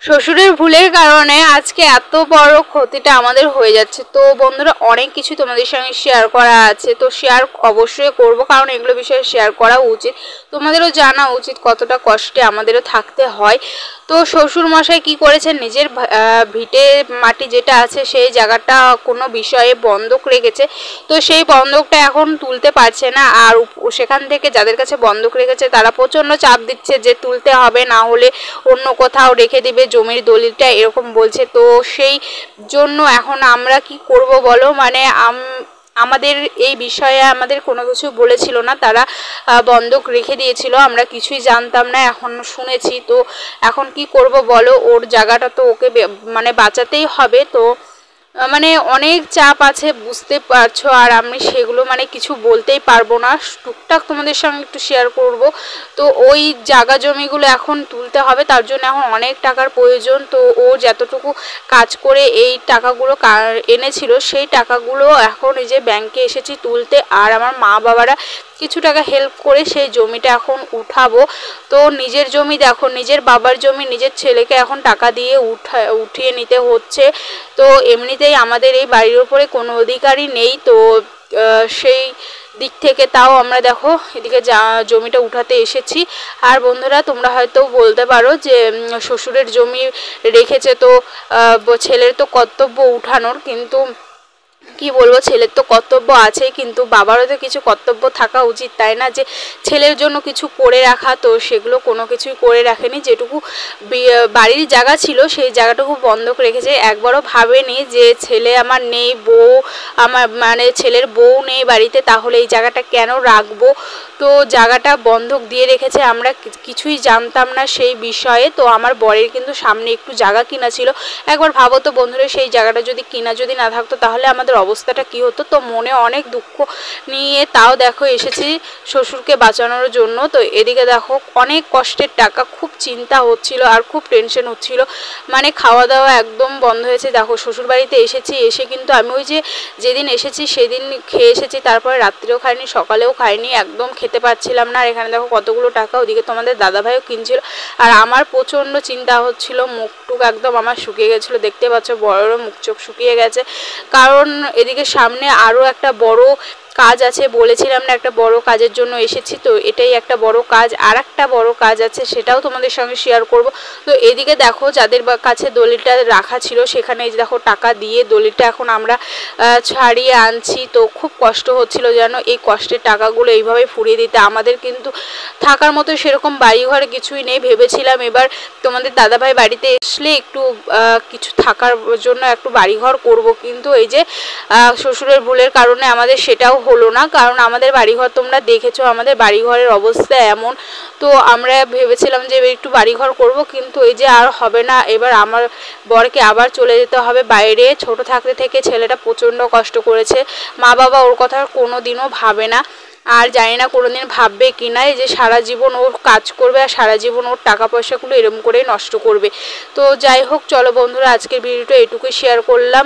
শ্বশুরের ভুলের কারণে আজকে এত বড় ক্ষতিটা আমাদের হয়ে যাচ্ছে। তো বন্ধুরা, অনেক কিছু তোমাদের সঙ্গে শেয়ার করা আছে, তো শেয়ার অবশ্যই করব, কারণ এগুলো বিষয়ে শেয়ার করা উচিত। তোমাদেরও জানা উচিত কতটা কষ্টে আমাদেরও থাকতে হয়। তো শ্বশুর মশাই কি করেছেন, নিজের ভিটে মাটি যেটা আছে সেই জায়গাটা কোনো বিষয়ে বন্ধক রেখেছে। তো সেই বন্ধকটা এখন তুলতে পারছে না, আর সেখান থেকে যাদের কাছে বন্ধক রেখেছে তারা প্রচণ্ড চাপ দিচ্ছে যে তুলতে হবে, না হলে অন্য কোথাও রেখে দিবে জমির দলিলটা, এরকম বলছে। তো সেই জন্য এখন আমরা কি করব বলো, মানে আমাদের এই বিষয়ে আমাদের কোনো কিছু বলেছিল না, তারা বন্ধক রেখে দিয়েছিল, আমরা কিছুই জানতাম না, এখন শুনেছি। তো এখন কি করব বলো, ওর জায়গাটা তো ওকে মানে বাঁচাতেই হবে। তো মানে অনেক চাপ আছে, বুঝতে পারছো, আর আমি সেগুলো মানে কিছু বলতেই পারবো না, টুকটাক তোমাদের সঙ্গে একটু শেয়ার করব। তো ওই জায়গা জমিগুলো এখন তুলতে হবে, তার জন্য এখন অনেক টাকার প্রয়োজন। তো ও যতটুকু কাজ করে এই টাকাগুলো এনেছিল, সেই টাকাগুলো এখন এই যে ব্যাংকে এসেছি তুলতে, আর আমার মা বাবারা কিছু টাকা হেল্প করে সেই জমিটা এখন উঠাবো। তো নিজের জমি দেখো, নিজের বাবার জমি নিজের ছেলেকে এখন টাকা দিয়ে উঠিয়ে নিতে হচ্ছে। তো এমনিতেই আমাদের এই বাড়ির ওপরে কোনো অধিকারই নেই, তো সেই দিক থেকে তাও আমরা দেখো এদিকে জমিটা উঠাতে এসেছি। আর বন্ধুরা, তোমরা হয়তো বলতে পারো যে শ্বশুরের জমি রেখেছে, তো ছেলের তো কর্তব্য উঠানোর, কিন্তু কি বলবো, ছেলের তো কর্তব্য আছে, কিন্তু বাবারও তো কিছু কর্তব্য থাকা উচিত, তাই না? যে ছেলের জন্য কিছু করে রাখা, তো সেগুলো কোনো কিছুই করে রাখেনি। যেটুকু বাড়ির জায়গা ছিল সেই জায়গাটুকু বন্ধক রেখেছে, একবারও ভাবেনি যে ছেলে আমার নেই, বউ আমার মানে ছেলের বউ নেই বাড়িতে, তাহলে এই জায়গাটা কেন রাখবো। তো জায়গাটা বন্ধক দিয়ে রেখেছে, আমরা কিছুই জানতাম না সেই বিষয়ে। তো আমার বরের কিন্তু সামনে একটু জায়গা কিনা ছিল, একবার ভাবো তো বন্ধুরা, সেই জায়গাটা যদি যদি না থাকতো তাহলে আমাদের অবস্থাটা কি হতো। তো মনে অনেক দুঃখ নিয়ে তাও দেখো এসেছি শ্বশুরকে বাঁচানোর জন্য। তো এদিকে দেখো অনেক কষ্টের টাকা, খুব চিন্তা হচ্ছিল আর খুব টেনশন হচ্ছিল, মানে খাওয়া দাওয়া একদম বন্ধ হয়েছে। দেখো শ্বশুর বাড়িতে এসেছি, এসে কিন্তু আমি ওই যে যেদিন এসেছি সেদিন খেয়ে এসেছি, তারপরে রাত্রেও খাইনি, সকালেও খাইনি, একদম খেতে পাচ্ছিলাম না। আর এখানে দেখো কতগুলো টাকা, ওদিকে তোমাদের দাদাভাইও কিনছিল, আর আমার প্রচণ্ড চিন্তা হচ্ছিল, মুখটুক একদম আমার শুকিয়ে গেছিলো, দেখতে পাচ্ছ বড় মুখ চোখ শুকিয়ে গেছে। কারণ এদিকে সামনে আরও একটা বড় কাজ আছে, বলেছিলাম না একটা বড় কাজের জন্য এসেছি, তো এটাই একটা বড় কাজ। আর একটা বড় কাজ আছে, সেটাও তোমাদের সঙ্গে শেয়ার করব। তো এদিকে দেখো যাদের কাছে দলিলটা রাখা ছিল সেখানে এই দেখো টাকা দিয়ে দলিলটা এখন আমরা ছাড়িয়ে আনছি। তো খুব কষ্ট হচ্ছিল যেন এই কষ্টের টাকাগুলো এইভাবে ফুরিয়ে দিতে। আমাদের কিন্তু থাকার মতো সেরকম বাড়িঘর কিছুই নেই, ভেবেছিলাম এবার তোমাদের দাদাভাই বাড়িতে আসলে একটু কিছু থাকার জন্য একটু বাড়িঘর করব, কিন্তু এই যে শ্বশুরের ভুলের কারণে আমাদের সেটাও হলো না। কারণ আমাদের বাড়িঘর তোমরা দেখেছো, আমাদের বাড়িঘরের অবস্থা এমন। তো আমরা ভেবেছিলাম যে একটু বাড়িঘর করব, কিন্তু এই যে আর হবে না, এবার আমার বরকে আবার চলে যেতে হবে বাইরে। ছোট থাকতে থেকে ছেলেটা প্রচণ্ড কষ্ট করেছে, মা বাবা ওর কথা কোনো দিনও ভাবে না, আর জানি না কোনোদিন ভাববে কি না, এই যে সারা জীবন ও কাজ করবে আর সারা জীবন ওর টাকা পয়সাগুলো এরম করেই নষ্ট করবে। তো যাই হোক, চলো বন্ধুরা, আজকের ভিডিওটা এটুকুই শেয়ার করলাম।